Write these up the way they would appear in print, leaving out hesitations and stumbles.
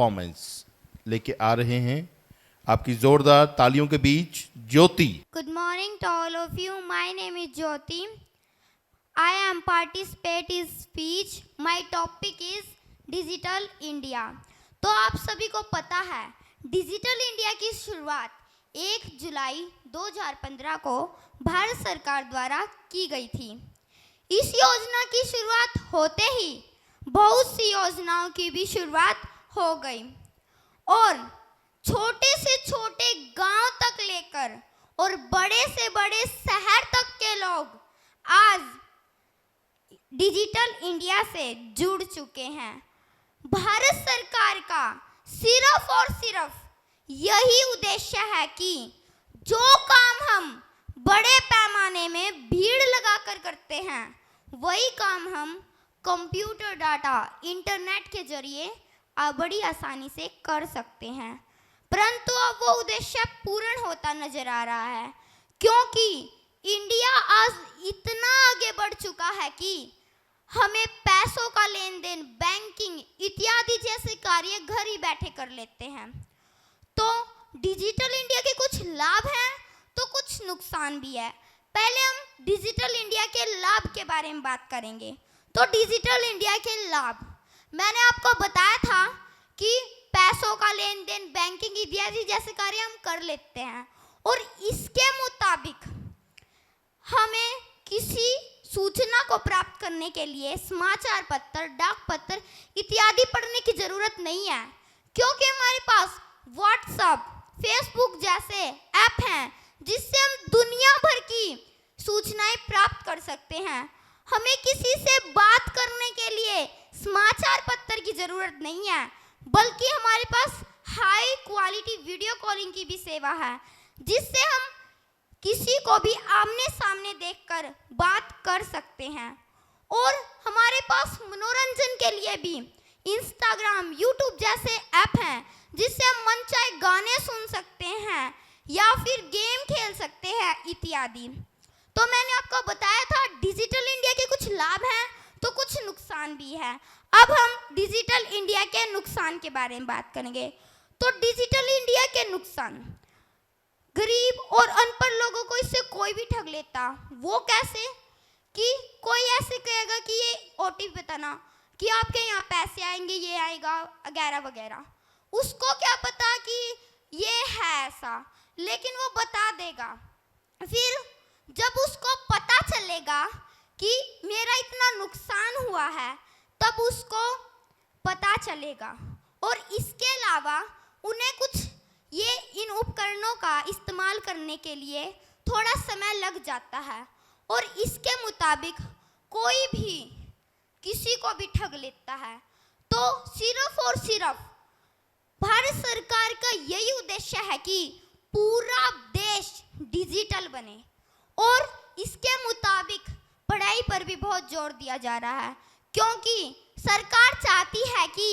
Performance लेके आ रहे हैं आपकी जोरदार तालियों के बीच ज्योति। Good morning to all of you. My name is Jyoti. I am participating speech. My topic is Digital India. तो आप सभी को पता है डिजिटल इंडिया की शुरुआत 1 जुलाई 2015 को भारत सरकार द्वारा की गई थी। इस योजना की शुरुआत होते ही बहुत सी योजनाओं की भी शुरुआत हो गई और छोटे से छोटे गांव तक लेकर और बड़े से बड़े शहर तक के लोग आज डिजिटल इंडिया से जुड़ चुके हैं। भारत सरकार का सिर्फ और सिर्फ यही उद्देश्य है कि जो काम हम बड़े पैमाने में भीड़ लगाकर करते हैं वही काम हम कंप्यूटर डाटा इंटरनेट के जरिए बड़ी आसानी से कर सकते हैं। परंतु अब वो उद्देश्य पूर्ण होता नजर आ रहा है क्योंकि इंडिया आज इतना आगे बढ़ चुका है कि हमें पैसों का लेन देन, बैंकिंग इत्यादि जैसे कार्य घर ही बैठे कर लेते हैं। तो डिजिटल इंडिया के कुछ लाभ हैं तो कुछ नुकसान भी है। पहले हम डिजिटल इंडिया के लाभ के बारे में बात करेंगे। तो डिजिटल इंडिया के लाभ मैंने आपको बताया था कि पैसों का लेन देन, बैंकिंग इत्यादि जैसे कार्य हम कर लेते हैं और इसके मुताबिक हमें किसी सूचना को प्राप्त करने के लिए समाचार पत्र, डाक पत्र इत्यादि पढ़ने की जरूरत नहीं है क्योंकि हमारे पास व्हाट्सएप, फेसबुक जैसे ऐप हैं जिससे हम दुनिया भर की सूचनाएं प्राप्त कर सकते हैं। हमें किसी से बात करने के लिए समाचार पत्र की जरूरत नहीं है बल्कि हमारे पास हाई क्वालिटी वीडियो कॉलिंग की भी सेवा है जिससे हम किसी को भी आमने सामने देखकर बात कर सकते हैं। और हमारे पास मनोरंजन के लिए भी इंस्टाग्राम, यूट्यूब जैसे ऐप हैं जिससे हम मनचाहे गाने सुन सकते हैं या फिर गेम खेल सकते हैं इत्यादि। तो मैंने आपको बताया था डिजिटल इंडिया के कुछ लाभ हैं तो कुछ नुकसान भी है। अब हम डिजिटल इंडिया के नुकसान के बारे में बात करेंगे। तो डिजिटल इंडिया के नुकसान, गरीब और अनपढ़ लोगों को इससे कोई भी ठग लेता। वो कैसे कि कोई ऐसे कहेगा कि ये ओटीपी बताना कि आपके यहाँ पैसे आएंगे, ये आएगा वगैरह वगैरह। उसको क्या पता कि ये है ऐसा, लेकिन वो बता देगा। फिर जब उसको पता चलेगा कि मेरा इतना नुकसान हुआ है तब उसको पता चलेगा। और इसके अलावा उन्हें कुछ ये इन उपकरणों का इस्तेमाल करने के लिए थोड़ा समय लग जाता है और इसके मुताबिक कोई भी किसी को भी ठग लेता है। तो सिर्फ और सिर्फ भारत सरकार का यही उद्देश्य है कि पूरा देश डिजिटल बने और इसके मुताबिक पढ़ाई पर भी बहुत जोर दिया जा रहा है क्योंकि सरकार चाहती है कि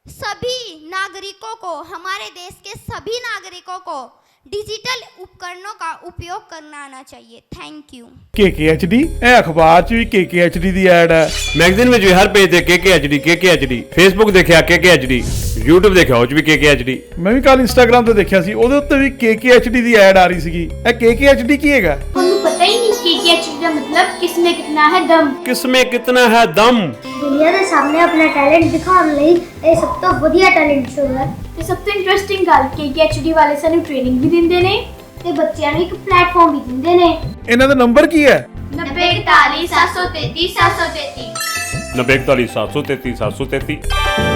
सभी नागरिकों को, हमारे देश के सभी नागरिकों को डिजिटल उपकरणों का उपयोग करना आना चाहिए। Thank you. KKHD ਇਹ ਅਖਬਾਰ 'ਚ ਵੀ KKHD ਦੀ ਐਡ ਹੈ, ਮੈਗਜ਼ੀਨ ਵਿੱਚ ਵੀ ਹਰ ਪੇਜ ਤੇ KKHD, ਫੇਸਬੁੱਕ ਦੇਖਿਆ KKHD, YouTube ਦੇਖਿਆ ਉਹ 'ਚ ਵੀ KKHD। ਮੈਂ ਵੀ ਕੱਲ ਇੰਸਟਾਗ੍ਰਾਮ ਤੇ ਦੇਖਿਆ ਸੀ ਉਹਦੇ ਉੱਤੇ ਵੀ KKHD ਦੀ ਐਡ ਆ ਰਹੀ ਸੀਗੀ। ਇਹ KKHD ਕੀ ਹੈਗਾ? ਤੁਹਾਨੂੰ ਪਤਾ ਹੀ ਨਹੀਂ KKHD ਦਾ मतलब किसमें कितना है दम। किसमें कितना है दम। दुनिया ਦੇ ਸਾਹਮਣੇ ਆਪਣਾ ਟੈਲੈਂਟ ਦਿਖਾਉਣ ਲਈ ਇਹ ਸਭ ਤੋਂ ਵਧੀਆ ਟੈਲੈਂਟ ਸ਼ੋ ਹੈ ਤੇ ਸਭ ਤੋਂ ਇੰਟਰਸਟਿੰਗ ਗੱਲ KKHD ਵਾਲੇ ਸਾਨੂੰ ਟ੍ਰੇਨਿੰਗ ਵੀ ਦਿੰਦੇ ਨੇ ਤੇ ਬੱਚਿਆਂ ਨੂੰ ਇੱਕ ਪਲੇਟਫਾਰਮ ਵੀ ਦਿੰਦੇ ਨੇ। ਇਹਨਾਂ ਦਾ ਨੰਬਰ ਕੀ ਹੈ? 9041 733 733 9041 733 733।